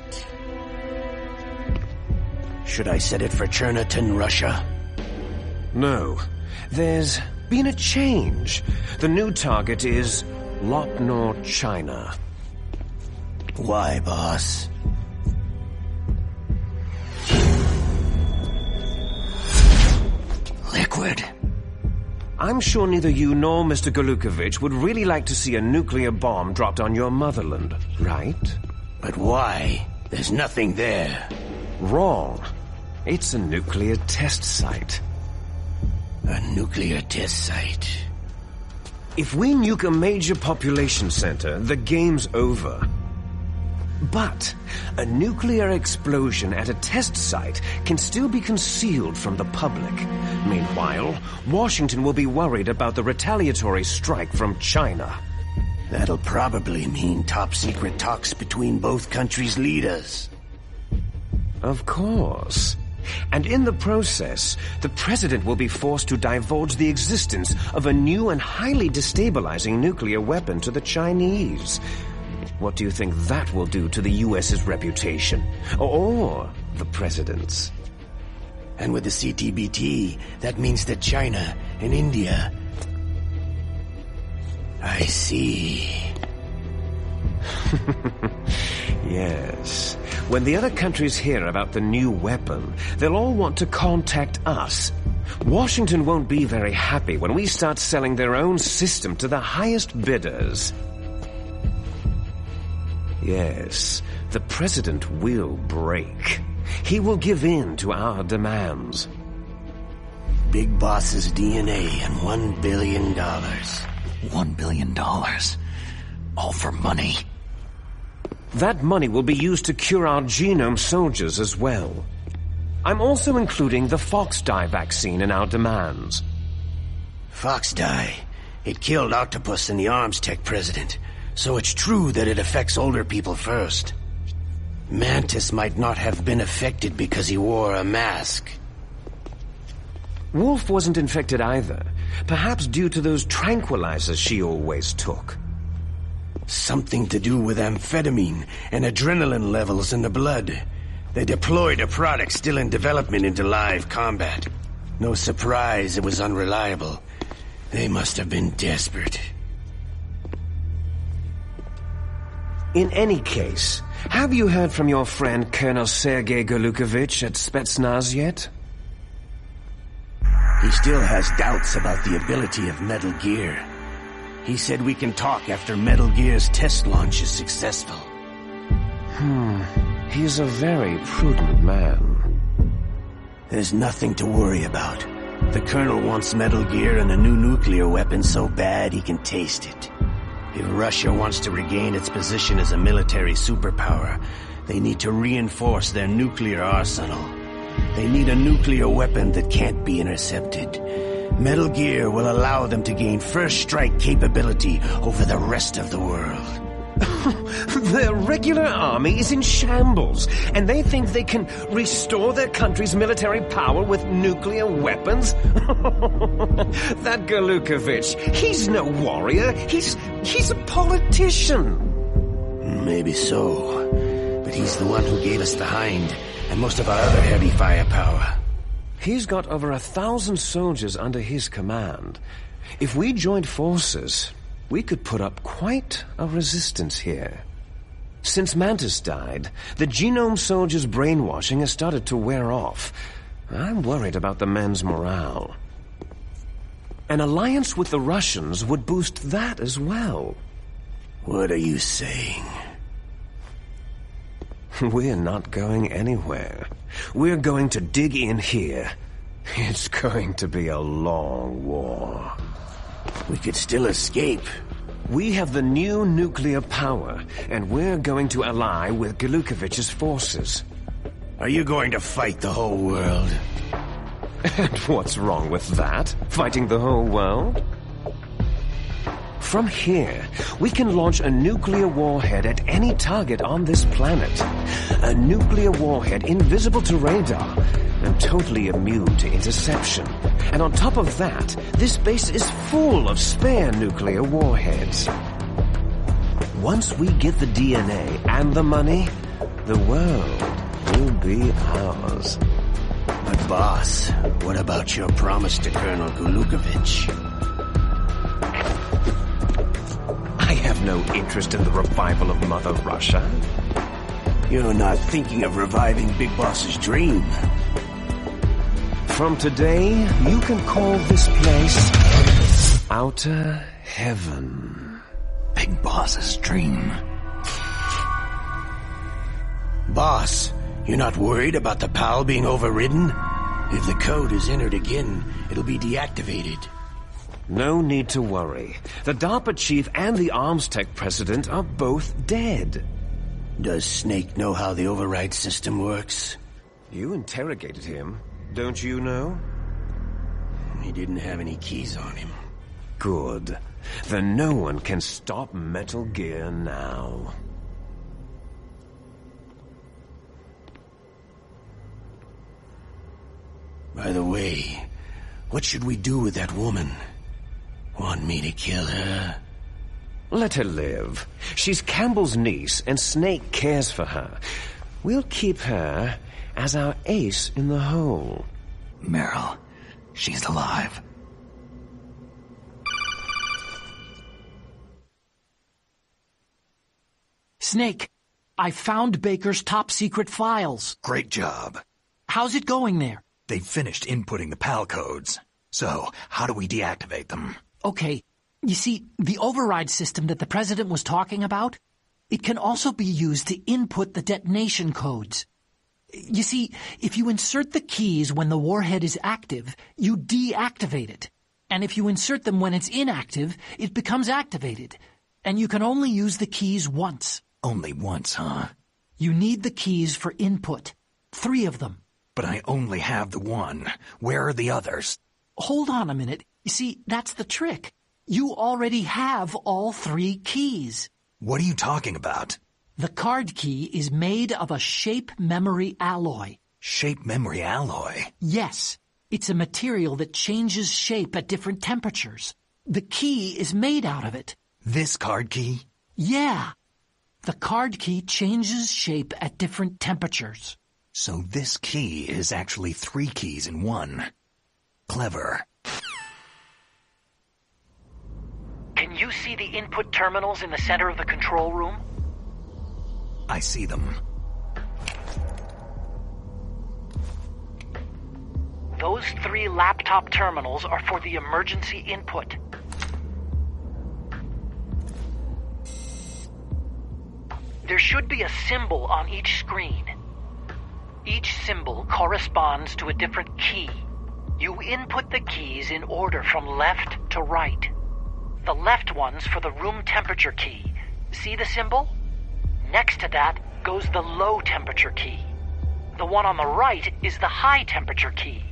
it. Should I set it for Cherniton, Russia? No. There's been a change. The new target is Lopnor, China. Why, boss? Liquid. I'm sure neither you nor Mr. Golukovich would really like to see a nuclear bomb dropped on your motherland, right? But why? There's nothing there. Wrong. It's a nuclear test site. A nuclear test site. If we nuke a major population center, the game's over. But a nuclear explosion at a test site can still be concealed from the public. Meanwhile, Washington will be worried about the retaliatory strike from China. That'll probably mean top-secret talks between both countries' leaders. Of course. And in the process, the president will be forced to divulge the existence of a new and highly destabilizing nuclear weapon to the Chinese. What do you think that will do to the U.S.'s reputation? Or the president's? And with the CTBT, that means that China and India... I see. Yes. When the other countries hear about the new weapon, they'll all want to contact us. Washington won't be very happy when we start selling their own system to the highest bidders. Yes, the president will break. He will give in to our demands. Big Boss's DNA and $1 billion. $1 billion? All for money? That money will be used to cure our genome soldiers as well. I'm also including the Fox-Die vaccine in our demands. Fox-Die? It killed Octopus and the Arms Tech president. So it's true that it affects older people first. Mantis might not have been affected because he wore a mask. Wolf wasn't infected either. Perhaps due to those tranquilizers she always took. Something to do with amphetamine and adrenaline levels in the blood. They deployed a product still in development into live combat. No surprise it was unreliable. They must have been desperate. In any case, have you heard from your friend Colonel Sergei Golukovich at Spetsnaz yet? He still has doubts about the ability of Metal Gear. He said we can talk after Metal Gear's test launch is successful. He's a very prudent man. There's nothing to worry about. The Colonel wants Metal Gear and a new nuclear weapon so bad he can taste it. If Russia wants to regain its position as a military superpower, they need to reinforce their nuclear arsenal. They need a nuclear weapon that can't be intercepted. Metal Gear will allow them to gain first strike capability over the rest of the world. Their regular army is in shambles, and they think they can restore their country's military power with nuclear weapons? That Golukovich, he's no warrior. He's a politician. Maybe so, but he's the one who gave us the Hind and most of our other heavy firepower. He's got over 1,000 soldiers under his command. If we joined forces, we could put up quite a resistance here. Since Mantis died, the genome soldiers' brainwashing has started to wear off. I'm worried about the men's morale. An alliance with the Russians would boost that as well. What are you saying? We're not going anywhere. We're going to dig in here. It's going to be a long war. We could still escape. We have the new nuclear power, and we're going to ally with Golukovich's forces. Are you going to fight the whole world? And what's wrong with that? Fighting the whole world? From here, we can launch a nuclear warhead at any target on this planet. A nuclear warhead invisible to radar and totally immune to interception. And on top of that, this base is full of spare nuclear warheads. Once we get the DNA and the money, The world will be ours. But boss, what about your promise to Colonel Gulukovich? I have no interest in the revival of Mother Russia. You're not thinking of reviving Big Boss's dream. From today, you can call this place Outer Heaven. Big Boss's dream. Boss, you're not worried about the PAL being overridden? If the code is entered again, it'll be deactivated. No need to worry. The DARPA chief and the ArmsTech president are both dead. Does Snake know how the override system works? You interrogated him, don't you know? He didn't have any keys on him. Good. Then no one can stop Metal Gear now. By the way, what should we do with that woman? Want me to kill her? Let her live. She's Campbell's niece, and Snake cares for her. We'll keep her as our ace in the hole. Meryl, she's alive. Snake, I found Baker's top-secret files. Great job. How's it going there? They've finished inputting the PAL codes. So, how do we deactivate them? Okay, you see, the override system that the President was talking about, it can also be used to input the detonation codes. You see, if you insert the keys when the warhead is active, you deactivate it. And if you insert them when it's inactive, it becomes activated. And you can only use the keys once. Only once, huh? You need the keys for input. 3 of them. But I only have the one. Where are the others? Hold on a minute. You see, that's the trick. You already have all 3 keys. What are you talking about? The card key is made of a shape memory alloy. Shape memory alloy? Yes. It's a material that changes shape at different temperatures. The key is made out of it. This card key? Yeah. The card key changes shape at different temperatures. So this key is actually 3 keys in one. Clever. Can you see the input terminals in the center of the control room? I see them. Those 3 laptop terminals are for the emergency input. There should be a symbol on each screen. Each symbol corresponds to a different key. You input the keys in order from left to right. The left one's for the room temperature key. See the symbol? Next to that goes the low temperature key. The one on the right is the high temperature key.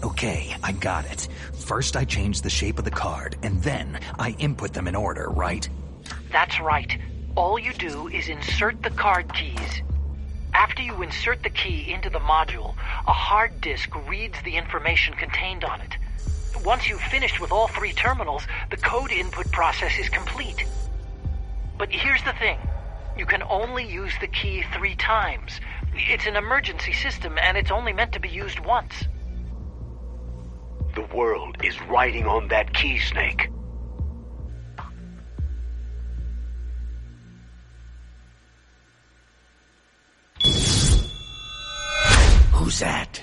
Okay, I got it. First I change the shape of the card, and then I input them in order, right? That's right. All you do is insert the card keys. After you insert the key into the module, a hard disk reads the information contained on it. Once you've finished with all 3 terminals, the code input process is complete. But here's the thing. You can only use the key 3 times. It's an emergency system, and it's only meant to be used once. The world is riding on that key, Snake. Who's that?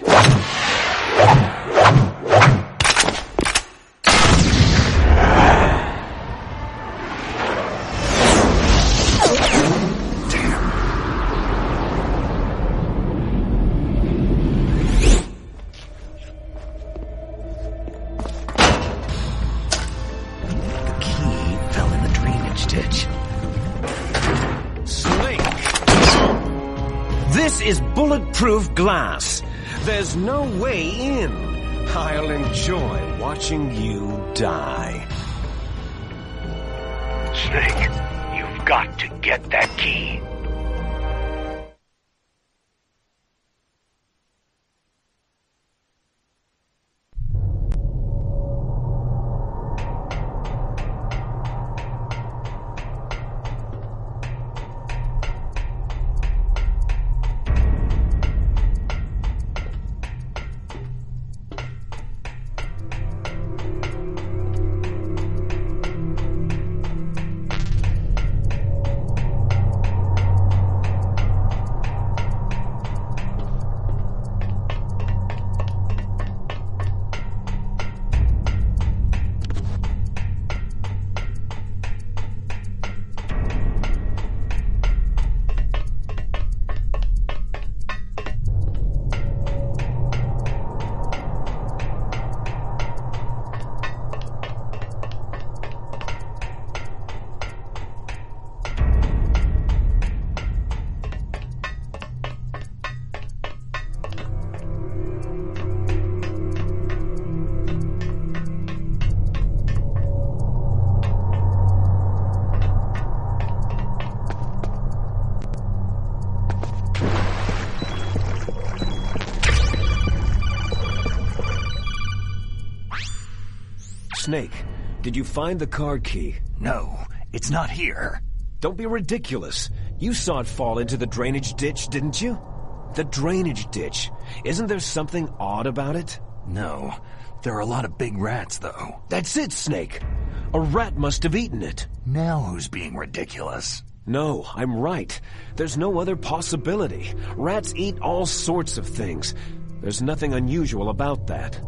This is bulletproof glass. There's no way in. I'll enjoy watching you die. Snake, you've got to get that key. Snake, did you find the card key? No, it's not here. Don't be ridiculous. You saw it fall into the drainage ditch, didn't you? The drainage ditch. Isn't there something odd about it? No. There are a lot of big rats, though. That's it, Snake. A rat must have eaten it. Now who's being ridiculous? No, I'm right. There's no other possibility. Rats eat all sorts of things. There's nothing unusual about that.